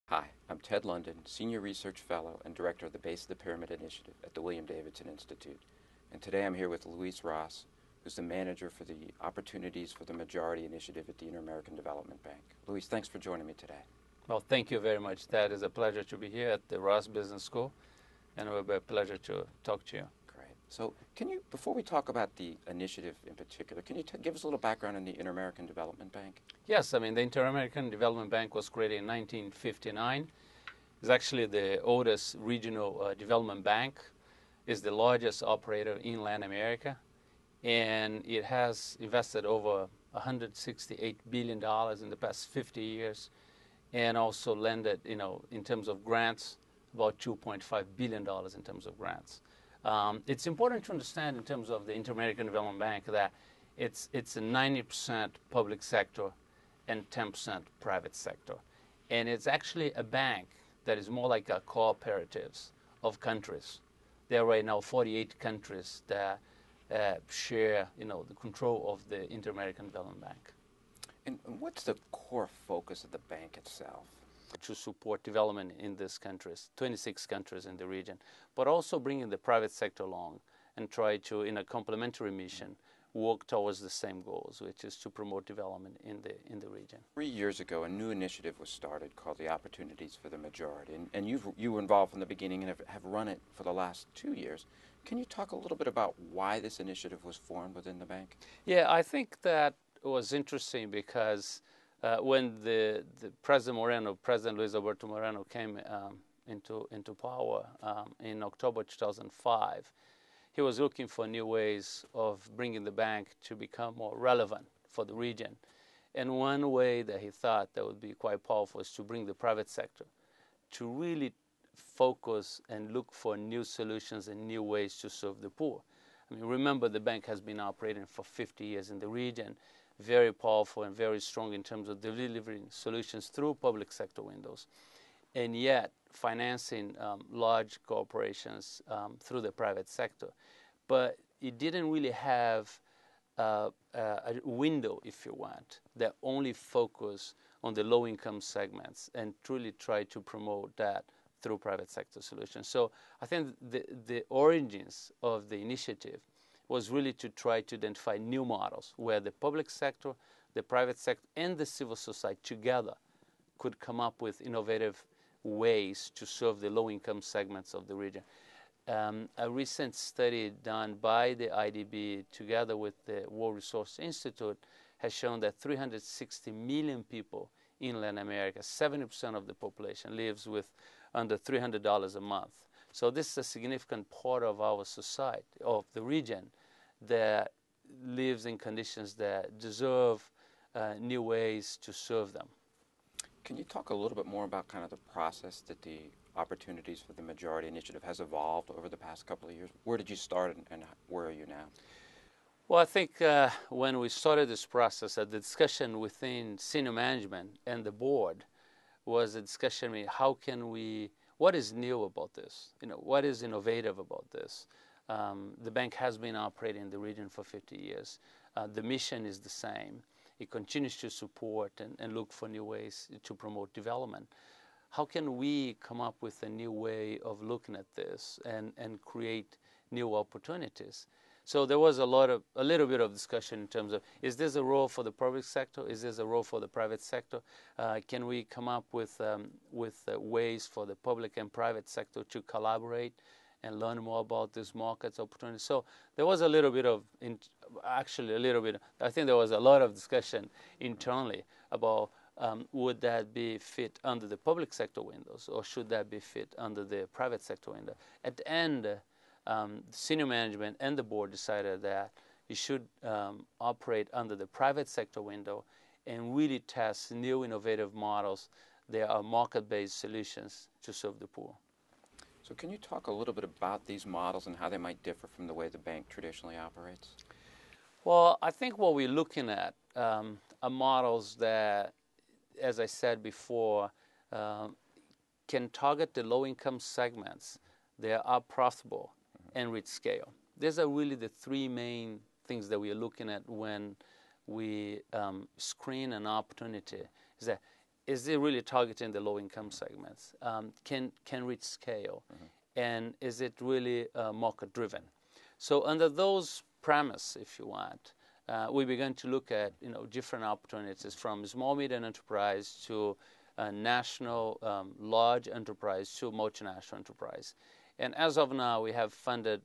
Hi, I'm Ted London, Senior Research Fellow and Director of the Base of the Pyramid Initiative at the William Davidson Institute. And today I'm here with Luiz Ros, who's the manager for the Opportunities for the Majority Initiative at the Inter-American Development Bank. Luiz, thanks for joining me today. Well, thank you very much, Ted. It's a pleasure to be here at the Ross Business School, and it will be a pleasure to talk to you. Great. So can you, before we talk about the initiative in particular, can you give us a little background on the Inter-American Development Bank? Yes, I mean, the Inter-American Development Bank was created in 1959. It's actually the oldest regional development bank. It's the largest operator in Latin America, and it has invested over $168 billion in the past 50 years, and also lended, in terms of grants, about $2.5 billion in terms of grants. It's important to understand in terms of the Inter-American Development Bank that it's a 90% public sector and 10% private sector. And it's actually a bank that is more like a cooperatives of countries. There are right now 48 countries that share, the control of the Inter-American Development Bank. And what's the core focus of the bank itself? To support development in these countries, 26 countries in the region, but also bringing the private sector along and try to, in a complementary mission, work towards the same goals, which is to promote development in the region. 3 years ago, a new initiative was started called the Opportunities for the Majority, and you were involved from the beginning and have run it for the last 2 years. Can you talk a little bit about why this initiative was formed within the bank? Yeah, I think that was interesting because when the President Luiz Alberto Moreno came into power in October 2005, he was looking for new ways of bringing the bank to become more relevant for the region. And one way that he thought that would be quite powerful is to bring the private sector to really focus and look for new solutions and new ways to serve the poor. I mean, remember, the bank has been operating for 50 years in the region, very powerful and very strong in terms of delivering solutions through public sector windows, and yet financing large corporations through the private sector. But it didn't really have a window, if you want, that only focus on the low-income segments and truly try to promote that through private sector solutions. So I think the origins of the initiative was really to try to identify new models where the public sector, the private sector, and the civil society together could come up with innovative ways to serve the low-income segments of the region. A recent study done by the IDB together with the World Resource Institute has shown that 360 million people in Latin America, 70% of the population, lives with under $300 a month. So this is a significant part of our society, of the region, that lives in conditions that deserve new ways to serve them. Can you talk a little bit more about kind of the process that the Opportunities for the Majority Initiative has evolved over the past couple of years? Where did you start and where are you now? Well, I think when we started this process, the discussion within senior management and the board was a discussion, what is new about this? What is innovative about this? The bank has been operating in the region for 50 years. The mission is the same. It continues to support and look for new ways to promote development. How can we come up with a new way of looking at this and create new opportunities? So there was a little bit of discussion in terms of, is this a role for the public sector? Is this a role for the private sector? Can we come up with ways for the public and private sector to collaborate and learn more about these markets opportunities? So there was I think there was a lot of discussion internally about would that be fit under the public sector windows or should that be fit under the private sector window? At the end, senior management and the board decided that you should operate under the private sector window and really test new innovative models. There are market-based solutions to serve the poor. So can you talk a little bit about these models and how they might differ from the way the bank traditionally operates? Well, I think what we're looking at are models that, as I said before, can target the low-income segments. They are profitable and reach scale. These are really the three main things that we are looking at when we screen an opportunity. Is that is it really targeting the low-income segments? Can reach scale, and is it really market-driven? So under those premise, if you want, we began to look at different opportunities from small medium enterprise to national large enterprise to multinational enterprise. And as of now, we have funded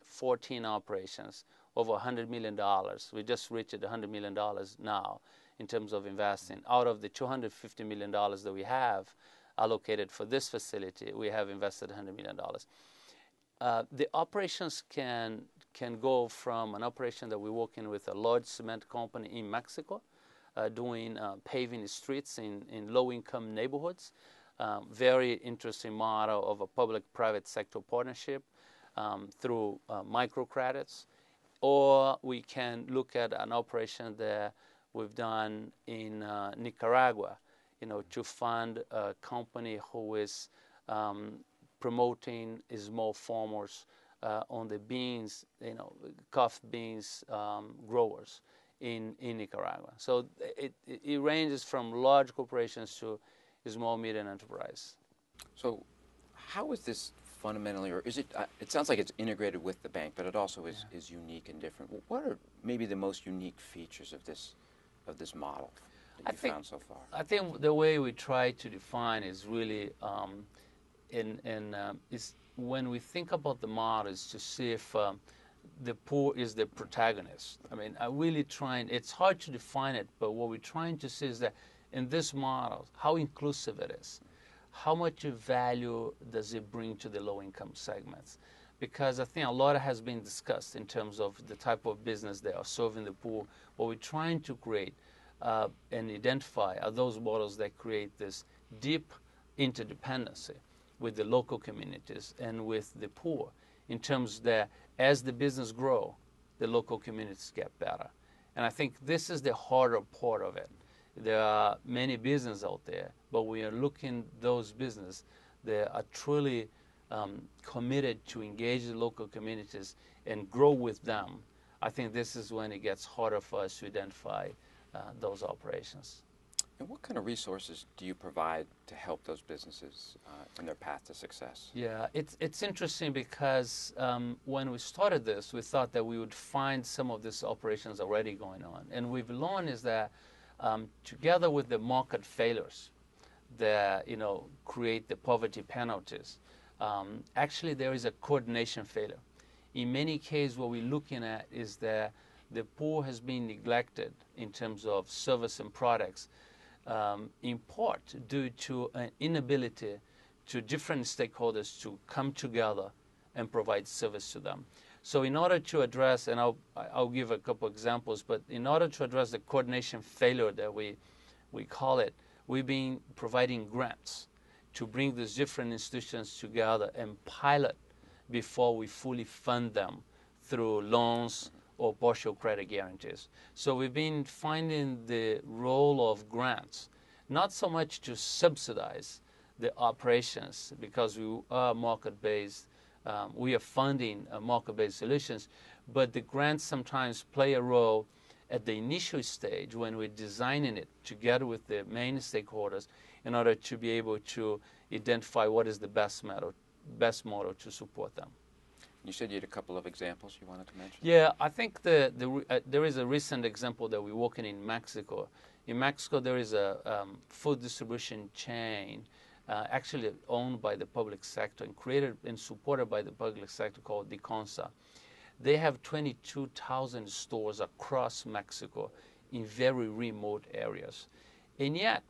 14 operations over $100 million. We just reached $100 million now in terms of investing. Out of the $250 million that we have allocated for this facility, we have invested $100 million. The operations can go from an operation that we're working with a large cement company in Mexico, doing paving streets in low-income neighborhoods. Very interesting model of a public-private sector partnership through microcredits. Or we can look at an operation that we've done in Nicaragua, to fund a company who is promoting small farmers on the beans, coffee beans growers in Nicaragua. So it ranges from large corporations to small medium enterprise. So how is this fundamentally, or is it, it sounds like it's integrated with the bank, but it also is unique and different. What are maybe the most unique features of this model that you found so far? I think the way we try to define is really, is when we think about the model is to see if the poor is the protagonist. I mean, I really trying, it's hard to define it, but what we're trying to see is that in this model, how inclusive it is. How much value does it bring to the low-income segments? Because I think a lot has been discussed in terms of the type of business they are serving the poor. What we're trying to create and identify are those models that create this deep interdependency with the local communities and with the poor, in terms that as the business grow, the local communities get better. And I think this is the harder part of it. There are many businesses out there, but we are looking those businesses that are truly committed to engage the local communities and grow with them. I think this is when it gets harder for us to identify those operations. And what kind of resources do you provide to help those businesses in their path to success? Yeah, it's interesting because when we started this, we thought that we would find some of these operations already going on. And we've learned is that together with the market failures that create the poverty penalties, actually there is a coordination failure. In many cases, what we're looking at is that the poor has been neglected in terms of service and products, in part due to an inability to different stakeholders to come together and provide service to them. So in order to address, and I'll give a couple examples, but in order to address the coordination failure that we call it, we've been providing grants to bring these different institutions together and pilot before we fully fund them through loans or partial credit guarantees. So we've been finding the role of grants, not so much to subsidize the operations, because we are market-based. We are funding market-based solutions, but the grants sometimes play a role at the initial stage when we're designing it together with the main stakeholders in order to be able to identify what is the best model to support them. You said you had a couple of examples you wanted to mention? Yeah, I think there is a recent example that we're working in Mexico. In Mexico, there is a food distribution chain actually owned by the public sector and created and supported by the public sector called Diconsa. They have 22,000 stores across Mexico in very remote areas. And yet,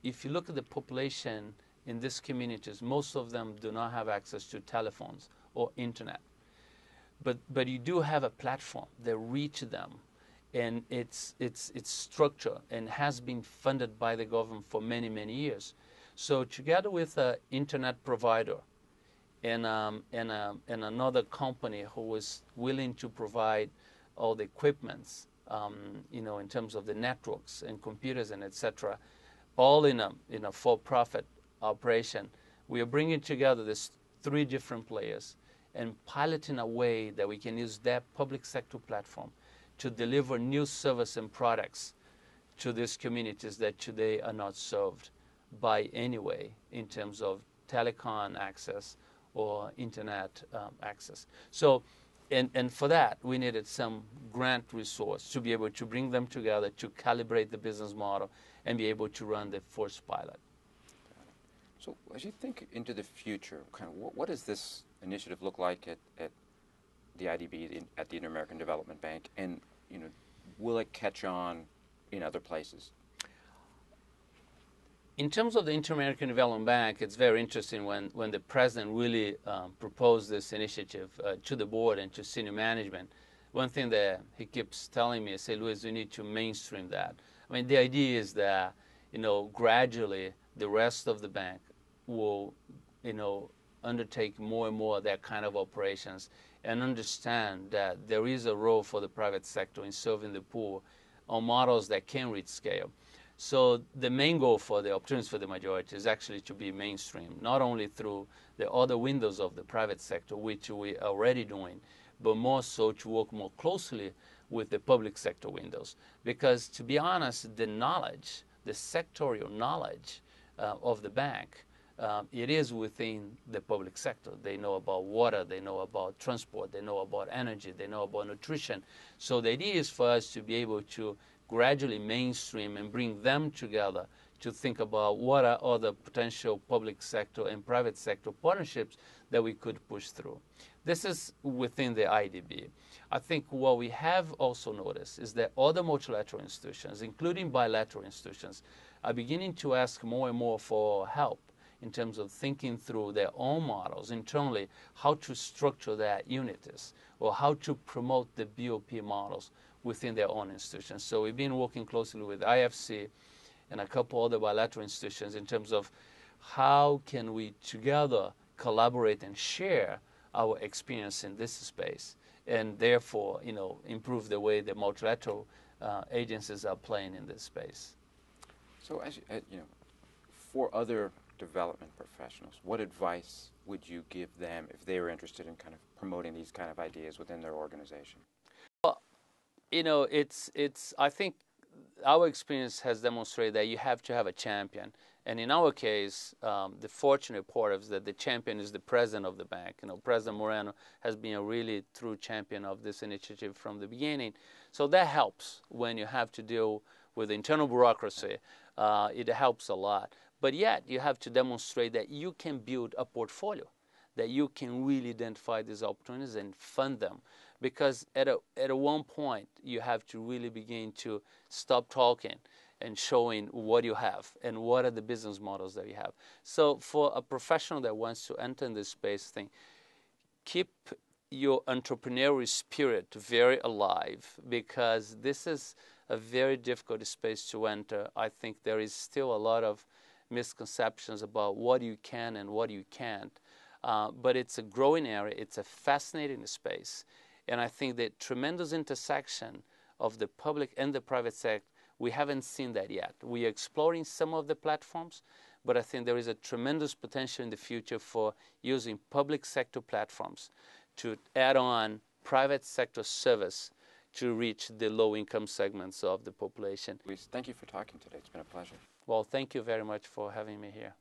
if you look at the population in these communities, most of them do not have access to telephones or internet. But you do have a platform that reaches them, and it's structured and has been funded by the government for many, many years. So together with an internet provider and another company who was willing to provide all the equipments, in terms of the networks and computers and etc., all in a for-profit operation, we are bringing together these three different players and piloting a way that we can use that public sector platform to deliver new service and products to these communities that today are not served by any way in terms of telecom access or internet access. So, and for that, we needed some grant resource to be able to bring them together, to calibrate the business model, and be able to run the first pilot. So as you think into the future, kind of what does this initiative look like at the IDB, at the Inter-American Development Bank, and will it catch on in other places? In terms of the Inter-American Development Bank, it's very interesting when the president really proposed this initiative to the board and to senior management. One thing that he keeps telling me is, say, Luiz, you need to mainstream that. I mean, the idea is that, gradually the rest of the bank will, undertake more and more of that kind of operations and understand that there is a role for the private sector in serving the poor on models that can reach scale. So the main goal for the opportunities for the majority is actually to be mainstream, not only through the other windows of the private sector, which we are already doing, but more so to work more closely with the public sector windows. Because to be honest, the knowledge, the sectorial knowledge of the bank, it is within the public sector. They know about water, they know about transport, they know about energy, they know about nutrition. So the idea is for us to be able to gradually mainstream and bring them together to think about what are other potential public sector and private sector partnerships that we could push through. This is within the IDB. I think what we have also noticed is that other multilateral institutions, including bilateral institutions, are beginning to ask more and more for help in terms of thinking through their own models internally, how to structure that unities or how to promote the BOP models within their own institutions. So we've been working closely with IFC and a couple other bilateral institutions in terms of how can we together collaborate and share our experience in this space and therefore, improve the way the multilateral agencies are playing in this space. So as for other development professionals, what advice would you give them if they were interested in kind of promoting these kind of ideas within their organization? Well, I think our experience has demonstrated that you have to have a champion. And in our case, the fortunate part is that the champion is the president of the bank. President Moreno has been a really true champion of this initiative from the beginning. So that helps when you have to deal with internal bureaucracy. It helps a lot. But yet, you have to demonstrate that you can build a portfolio, that you can really identify these opportunities and fund them. Because at one point, you have to really begin to stop talking and showing what you have and what are the business models that you have. So for a professional that wants to enter in this space keep your entrepreneurial spirit very alive, because this is a very difficult space to enter. I think there is still a lot of misconceptions about what you can and what you can't. But it's a growing area. It's a fascinating space. And I think the tremendous intersection of the public and the private sector, we haven't seen that yet. We are exploring some of the platforms, but I think there is a tremendous potential in the future for using public sector platforms to add on private sector service to reach the low-income segments of the population. Luiz, thank you for talking today. It's been a pleasure. Well, thank you very much for having me here.